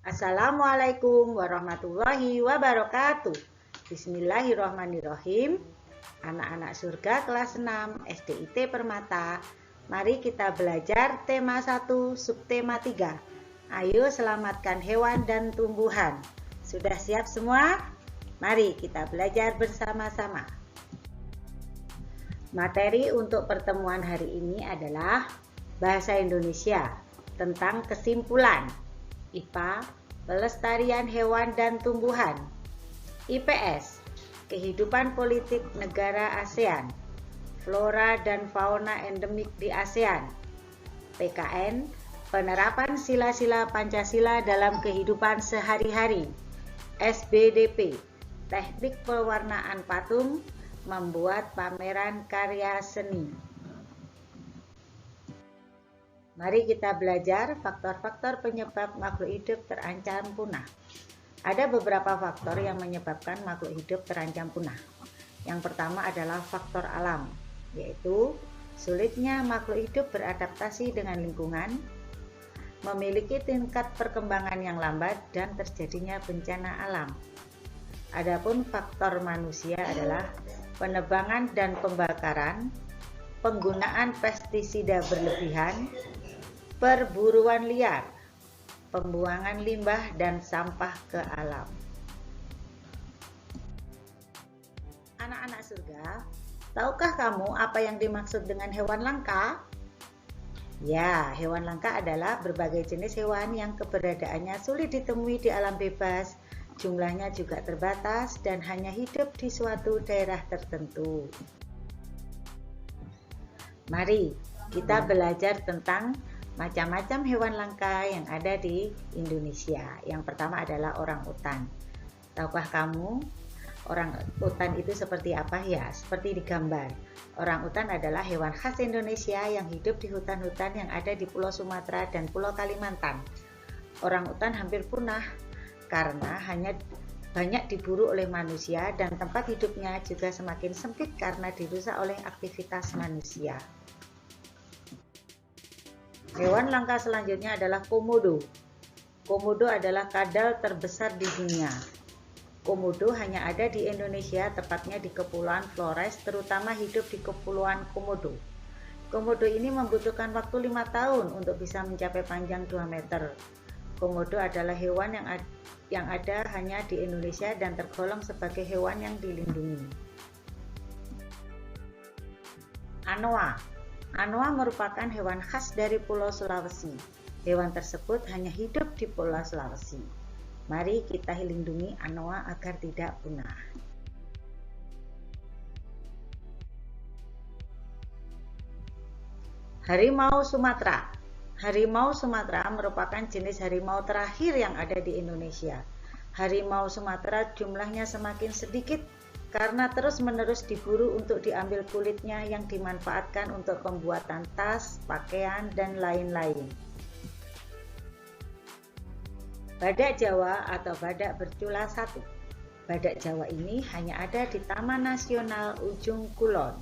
Assalamualaikum warahmatullahi wabarakatuh. Bismillahirrahmanirrahim. Anak-anak surga kelas 6 SDIT Permata. Mari kita belajar tema 1 subtema 3. Ayo selamatkan hewan dan tumbuhan. Sudah siap semua? Mari kita belajar bersama-sama. Materi untuk pertemuan hari ini adalah Bahasa Indonesia tentang kesimpulan. IPA, pelestarian hewan dan tumbuhan. IPS, kehidupan politik negara ASEAN, flora dan fauna endemik di ASEAN. PKN, penerapan sila-sila Pancasila dalam kehidupan sehari-hari. SBDP, teknik pewarnaan patung, membuat pameran karya seni. Mari kita belajar faktor-faktor penyebab makhluk hidup terancam punah. Ada beberapa faktor yang menyebabkan makhluk hidup terancam punah. Yang pertama adalah faktor alam, yaitu sulitnya makhluk hidup beradaptasi dengan lingkungan, memiliki tingkat perkembangan yang lambat, dan terjadinya bencana alam. Adapun faktor manusia adalah penebangan dan pembakaran, penggunaan pestisida berlebihan, perburuan liar, pembuangan limbah dan sampah ke alam. Anak-anak surga, tahukah kamu apa yang dimaksud dengan hewan langka? Ya, hewan langka adalah berbagai jenis hewan yang keberadaannya sulit ditemui di alam bebas, jumlahnya juga terbatas dan hanya hidup di suatu daerah tertentu. Mari kita belajar tentang macam-macam hewan langka yang ada di Indonesia. Yang pertama adalah orang utan. Tahukah kamu orang utan itu seperti apa ya? Seperti di gambar. Orang utan adalah hewan khas Indonesia yang hidup di hutan-hutan yang ada di Pulau Sumatera dan Pulau Kalimantan. Orang utan hampir punah karena hanya banyak diburu oleh manusia dan tempat hidupnya juga semakin sempit karena dirusak oleh aktivitas manusia. Hewan langka selanjutnya adalah komodo. Komodo adalah kadal terbesar di dunia. Komodo hanya ada di Indonesia, tepatnya di Kepulauan Flores, terutama hidup di Kepulauan Komodo. Komodo ini membutuhkan waktu 5 tahun untuk bisa mencapai panjang 2 meter. Komodo adalah hewan yang ada hanya di Indonesia dan tergolong sebagai hewan yang dilindungi. Anoa. Anoa merupakan hewan khas dari Pulau Sulawesi. Hewan tersebut hanya hidup di Pulau Sulawesi. Mari kita lindungi anoa agar tidak punah. Harimau Sumatera. Harimau Sumatera merupakan jenis harimau terakhir yang ada di Indonesia. Harimau Sumatera jumlahnya semakin sedikit karena terus-menerus diburu untuk diambil kulitnya yang dimanfaatkan untuk pembuatan tas, pakaian, dan lain-lain. Badak Jawa atau badak bercula 1. Badak Jawa ini hanya ada di Taman Nasional Ujung Kulon.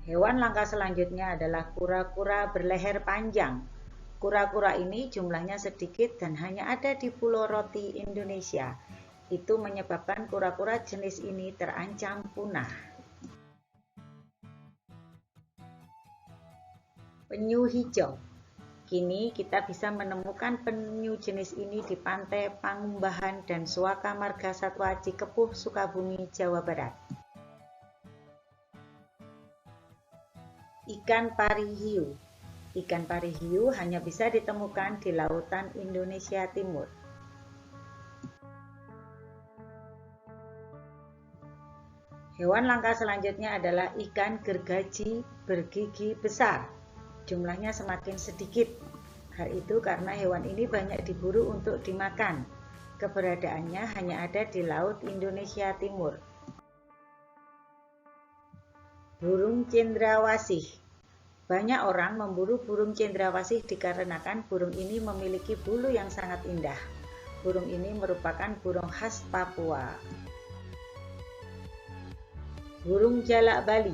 Hewan langka selanjutnya adalah kura-kura berleher panjang. Kura-kura ini jumlahnya sedikit dan hanya ada di Pulau Roti, Indonesia. Itu menyebabkan kura-kura jenis ini terancam punah. Penyu hijau. Kini kita bisa menemukan penyu jenis ini di pantai Pangumbahan dan Suaka Marga Satwa Cikepuh, Sukabumi, Jawa Barat. Ikan pari hiu. Ikan pari hiu hanya bisa ditemukan di lautan Indonesia Timur. Hewan langka selanjutnya adalah ikan gergaji bergigi besar. Jumlahnya semakin sedikit. Hal itu karena hewan ini banyak diburu untuk dimakan. Keberadaannya hanya ada di laut Indonesia Timur. Burung cendrawasih. Banyak orang memburu burung cendrawasih dikarenakan burung ini memiliki bulu yang sangat indah. Burung ini merupakan burung khas Papua. Burung jalak Bali.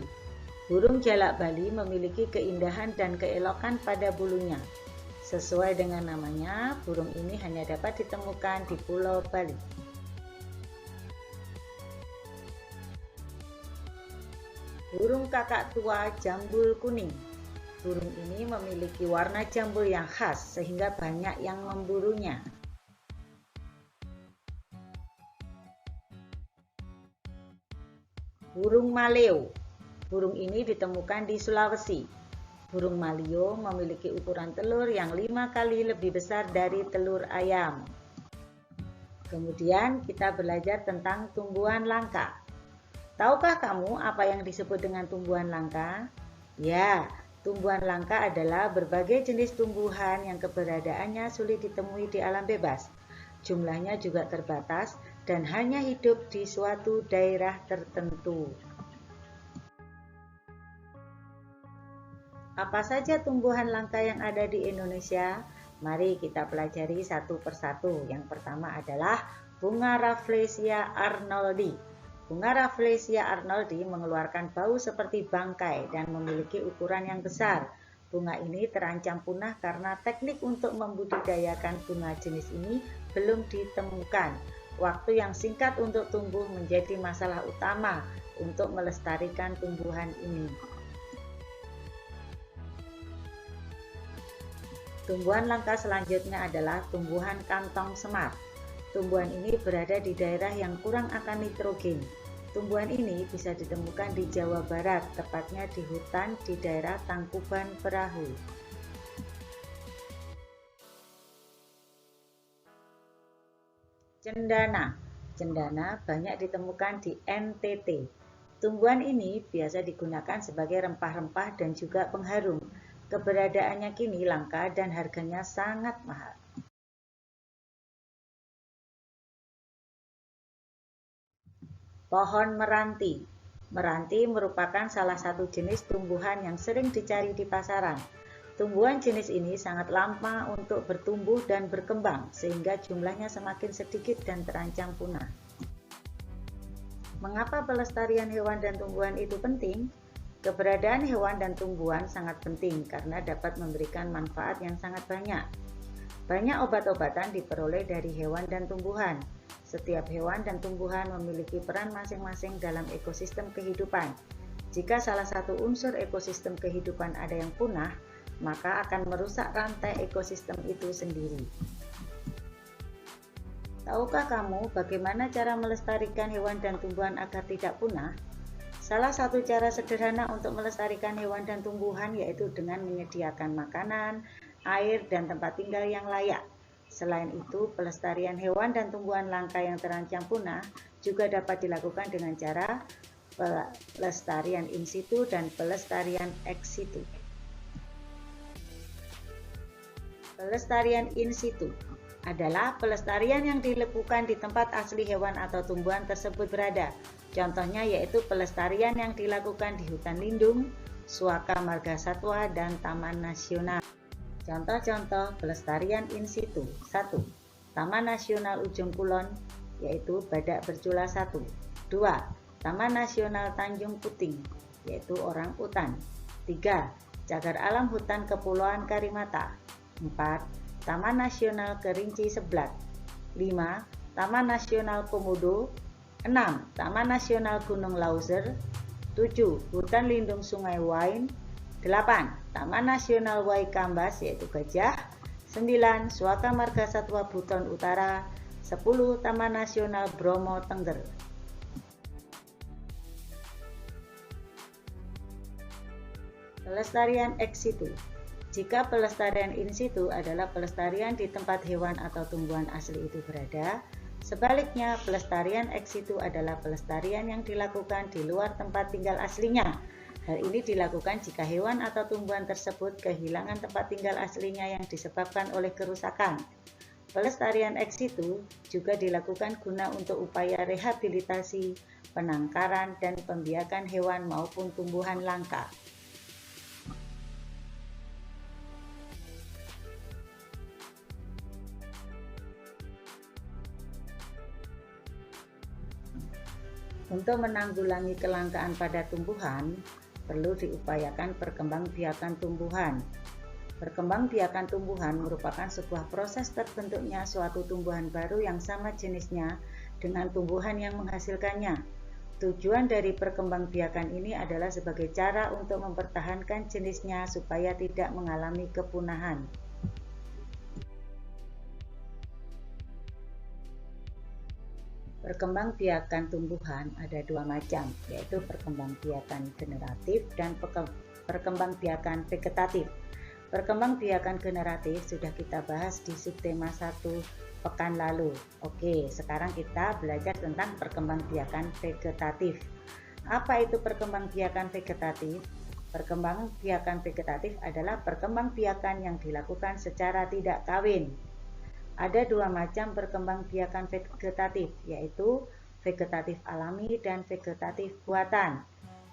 Burung jalak Bali memiliki keindahan dan keelokan pada bulunya. Sesuai dengan namanya, burung ini hanya dapat ditemukan di Pulau Bali. Burung kakak tua jambul kuning. Burung ini memiliki warna jambul yang khas sehingga banyak yang memburunya. Burung maleo. Burung ini ditemukan di Sulawesi. Burung maleo memiliki ukuran telur yang 5 kali lebih besar dari telur ayam. Kemudian kita belajar tentang tumbuhan langka. Tahukah kamu apa yang disebut dengan tumbuhan langka? Ya, tumbuhan langka adalah berbagai jenis tumbuhan yang keberadaannya sulit ditemui di alam bebas. Jumlahnya juga terbatas dan hanya hidup di suatu daerah tertentu. Apa saja tumbuhan langka yang ada di Indonesia? Mari kita pelajari satu persatu. Yang pertama adalah bunga Rafflesia arnoldi. Bunga Rafflesia arnoldi mengeluarkan bau seperti bangkai dan memiliki ukuran yang besar. Bunga ini terancam punah karena teknik untuk membudidayakan bunga jenis ini belum ditemukan. Waktu yang singkat untuk tumbuh menjadi masalah utama untuk melestarikan tumbuhan ini. Tumbuhan langka selanjutnya adalah tumbuhan kantong semar. Tumbuhan ini berada di daerah yang kurang akan nitrogen. Tumbuhan ini bisa ditemukan di Jawa Barat, tepatnya di hutan di daerah Tangkuban Perahu. Cendana. Cendana banyak ditemukan di NTT. Tumbuhan ini biasa digunakan sebagai rempah-rempah dan juga pengharum. Keberadaannya kini langka dan harganya sangat mahal. Pohon meranti. Meranti merupakan salah satu jenis tumbuhan yang sering dicari di pasaran. Tumbuhan jenis ini sangat lama untuk bertumbuh dan berkembang, sehingga jumlahnya semakin sedikit dan terancam punah. Mengapa pelestarian hewan dan tumbuhan itu penting? Keberadaan hewan dan tumbuhan sangat penting karena dapat memberikan manfaat yang sangat banyak. Banyak obat-obatan diperoleh dari hewan dan tumbuhan. Setiap hewan dan tumbuhan memiliki peran masing-masing dalam ekosistem kehidupan. Jika salah satu unsur ekosistem kehidupan ada yang punah, maka akan merusak rantai ekosistem itu sendiri. Tahukah kamu bagaimana cara melestarikan hewan dan tumbuhan agar tidak punah? Salah satu cara sederhana untuk melestarikan hewan dan tumbuhan yaitu dengan menyediakan makanan, air, dan tempat tinggal yang layak. Selain itu, pelestarian hewan dan tumbuhan langka yang terancam punah juga dapat dilakukan dengan cara pelestarian in situ dan pelestarian ex situ. Pelestarian in situ adalah pelestarian yang dilakukan di tempat asli hewan atau tumbuhan tersebut berada. Contohnya yaitu pelestarian yang dilakukan di hutan lindung, suaka margasatwa, dan taman nasional. Contoh-contoh pelestarian in situ. 1. Taman Nasional Ujung Kulon, yaitu Badak Bercula 1. 2. Taman Nasional Tanjung Puting, yaitu orang utan. 3. Cagar Alam Hutan Kepulauan Karimata. 4. Taman Nasional Kerinci Seblat. 5. Taman Nasional Komodo. 6. Taman Nasional Gunung Lauser. 7. Hutan Lindung Sungai Wain. 8. Taman Nasional Waikambas, yaitu gajah. 9. Suaka Margasatwa Buton Utara. 10. Taman Nasional Bromo Tengger. Pelestarian ex situ. Jika pelestarian in situ adalah pelestarian di tempat hewan atau tumbuhan asli itu berada, sebaliknya pelestarian ex situ adalah pelestarian yang dilakukan di luar tempat tinggal aslinya. Hal ini dilakukan jika hewan atau tumbuhan tersebut kehilangan tempat tinggal aslinya yang disebabkan oleh kerusakan. Pelestarian ex situ juga dilakukan guna untuk upaya rehabilitasi, penangkaran, dan pembiakan hewan maupun tumbuhan langka. Untuk menanggulangi kelangkaan pada tumbuhan, perlu diupayakan perkembangbiakan tumbuhan. Perkembangbiakan tumbuhan merupakan sebuah proses terbentuknya suatu tumbuhan baru yang sama jenisnya dengan tumbuhan yang menghasilkannya. Tujuan dari perkembangbiakan ini adalah sebagai cara untuk mempertahankan jenisnya supaya tidak mengalami kepunahan. Perkembangbiakan tumbuhan ada dua macam, yaitu perkembangbiakan generatif dan perkembangbiakan vegetatif. Perkembangbiakan generatif sudah kita bahas di subtema 1 pekan lalu. Oke, sekarang kita belajar tentang perkembangbiakan vegetatif. Apa itu perkembangbiakan vegetatif? Perkembangbiakan vegetatif adalah perkembangbiakan yang dilakukan secara tidak kawin. Ada dua macam perkembangbiakan vegetatif, yaitu vegetatif alami dan vegetatif buatan.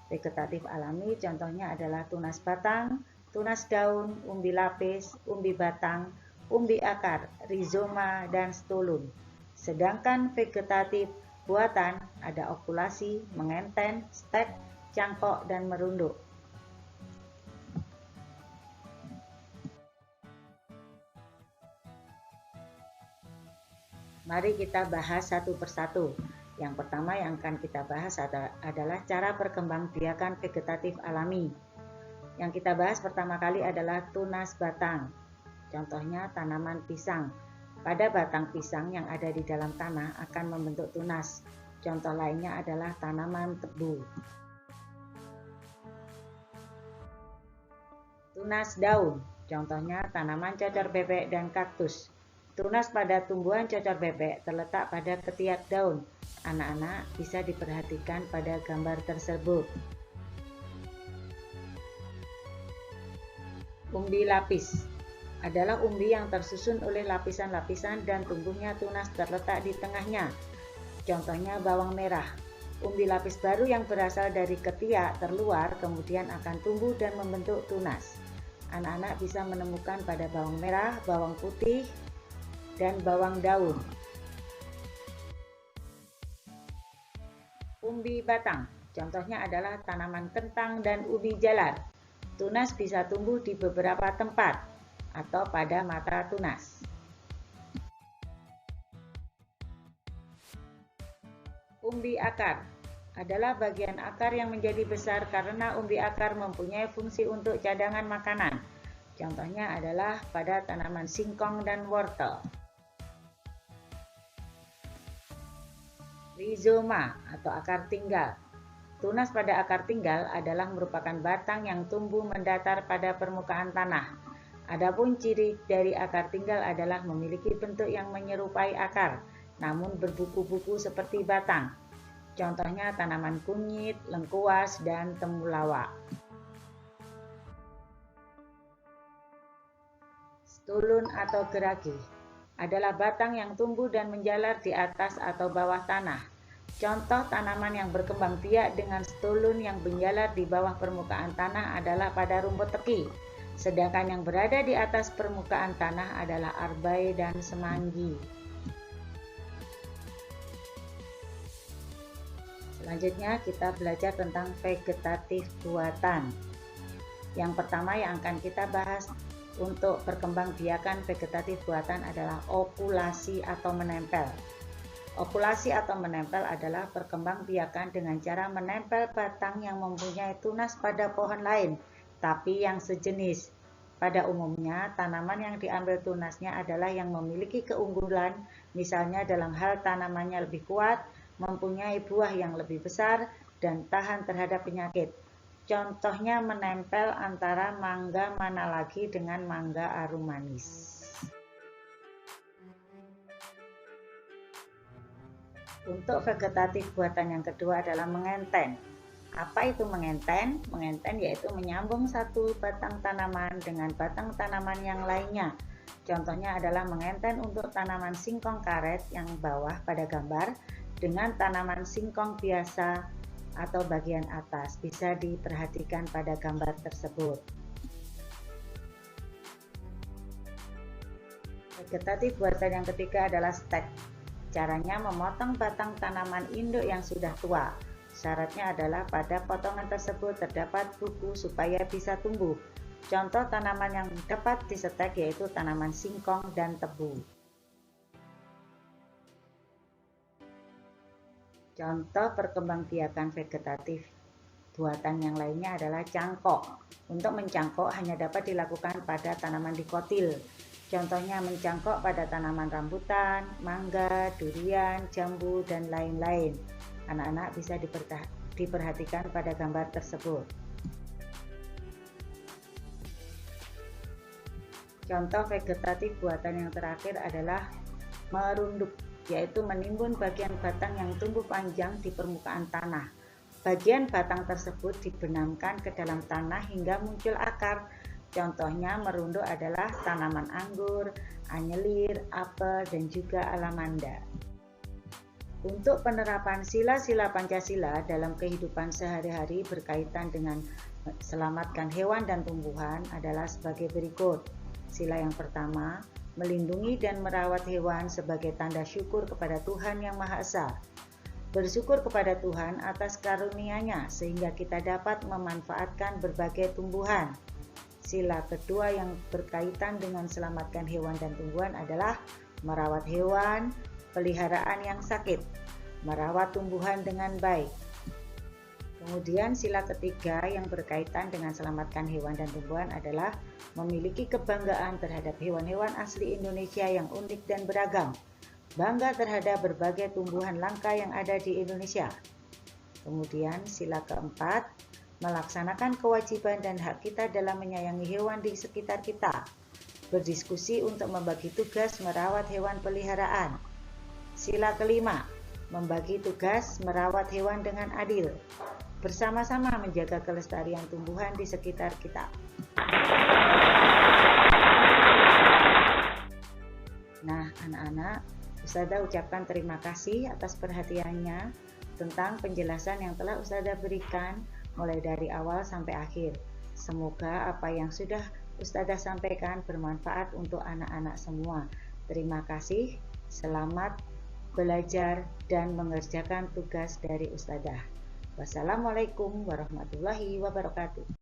Vegetatif alami contohnya adalah tunas batang, tunas daun, umbi lapis, umbi batang, umbi akar, rizoma, dan stolon. Sedangkan vegetatif buatan ada okulasi, mengenten, stek, cangkok, dan merunduk. Mari kita bahas satu persatu. Yang pertama yang akan kita bahas adalah cara perkembangbiakan vegetatif alami. Yang kita bahas pertama kali adalah tunas batang. Contohnya tanaman pisang. Pada batang pisang yang ada di dalam tanah akan membentuk tunas. Contoh lainnya adalah tanaman tebu. Tunas daun. Contohnya tanaman cocor bebek dan kaktus. Tunas pada tumbuhan cocor bebek terletak pada ketiak daun. Anak-anak bisa diperhatikan pada gambar tersebut. Umbi lapis adalah umbi yang tersusun oleh lapisan-lapisan dan tumbuhnya tunas terletak di tengahnya. Contohnya bawang merah. Umbi lapis baru yang berasal dari ketiak terluar kemudian akan tumbuh dan membentuk tunas. Anak-anak bisa menemukan pada bawang merah, bawang putih, dan bawang daun. Umbi batang, contohnya adalah tanaman kentang dan ubi jalar. Tunas bisa tumbuh di beberapa tempat atau pada mata tunas. Umbi akar adalah bagian akar yang menjadi besar karena umbi akar mempunyai fungsi untuk cadangan makanan. Contohnya adalah pada tanaman singkong dan wortel. Rizoma atau akar tinggal. Tunas pada akar tinggal adalah merupakan batang yang tumbuh mendatar pada permukaan tanah. Adapun ciri dari akar tinggal adalah memiliki bentuk yang menyerupai akar, namun berbuku-buku seperti batang. Contohnya tanaman kunyit, lengkuas, dan temulawak. Stolon atau geragi adalah batang yang tumbuh dan menjalar di atas atau bawah tanah. Contoh tanaman yang berkembang biak dengan stolon yang menjalar di bawah permukaan tanah adalah pada rumput teki. Sedangkan yang berada di atas permukaan tanah adalah arbai dan semanggi. Selanjutnya kita belajar tentang vegetatif buatan. Yang pertama yang akan kita bahas untuk perkembangbiakan vegetatif buatan adalah okulasi atau menempel. Okulasi atau menempel adalah perkembangbiakan dengan cara menempel batang yang mempunyai tunas pada pohon lain, tapi yang sejenis. Pada umumnya, tanaman yang diambil tunasnya adalah yang memiliki keunggulan, misalnya dalam hal tanamannya lebih kuat, mempunyai buah yang lebih besar, dan tahan terhadap penyakit. Contohnya menempel antara mangga mana lagi dengan mangga arum manis. Untuk vegetatif buatan yang kedua adalah mengenten. Apa itu mengenten? Mengenten yaitu menyambung satu batang tanaman dengan batang tanaman yang lainnya. Contohnya adalah mengenten untuk tanaman singkong karet yang bawah pada gambar dengan tanaman singkong biasa atau bagian atas. Bisa diperhatikan pada gambar tersebut. Vegetatif buatan yang ketiga adalah stek. Caranya memotong batang tanaman induk yang sudah tua. Syaratnya adalah pada potongan tersebut terdapat buku supaya bisa tumbuh. Contoh tanaman yang dapat disetek yaitu tanaman singkong dan tebu. Contoh perkembangbiakan vegetatif buatan yang lainnya adalah cangkok. Untuk mencangkok hanya dapat dilakukan pada tanaman dikotil. Contohnya mencangkok pada tanaman rambutan, mangga, durian, jambu, dan lain-lain. Anak-anak bisa diperhatikan pada gambar tersebut. Contoh vegetatif buatan yang terakhir adalah merunduk, yaitu menimbun bagian batang yang tumbuh panjang di permukaan tanah. Bagian batang tersebut dibenamkan ke dalam tanah hingga muncul akar. Contohnya merunduk adalah tanaman anggur, anyelir, apel, dan juga alamanda. Untuk penerapan sila-sila Pancasila dalam kehidupan sehari-hari berkaitan dengan selamatkan hewan dan tumbuhan adalah sebagai berikut. Sila yang pertama, melindungi dan merawat hewan sebagai tanda syukur kepada Tuhan Yang Maha Esa. Bersyukur kepada Tuhan atas karunia-Nya sehingga kita dapat memanfaatkan berbagai tumbuhan. Sila kedua yang berkaitan dengan selamatkan hewan dan tumbuhan adalah merawat hewan peliharaan yang sakit, merawat tumbuhan dengan baik. Kemudian sila ketiga yang berkaitan dengan selamatkan hewan dan tumbuhan adalah memiliki kebanggaan terhadap hewan-hewan asli Indonesia yang unik dan beragam. Bangga terhadap berbagai tumbuhan langka yang ada di Indonesia. Kemudian sila keempat, melaksanakan kewajiban dan hak kita dalam menyayangi hewan di sekitar kita. Berdiskusi untuk membagi tugas merawat hewan peliharaan. Sila kelima, membagi tugas merawat hewan dengan adil. Bersama-sama menjaga kelestarian tumbuhan di sekitar kita. Nah, anak-anak, Ustazah ucapkan terima kasih atas perhatiannya tentang penjelasan yang telah Ustazah berikan mulai dari awal sampai akhir. Semoga apa yang sudah Ustazah sampaikan bermanfaat untuk anak-anak semua. Terima kasih, selamat belajar dan mengerjakan tugas dari Ustazah. Wassalamualaikum warahmatullahi wabarakatuh.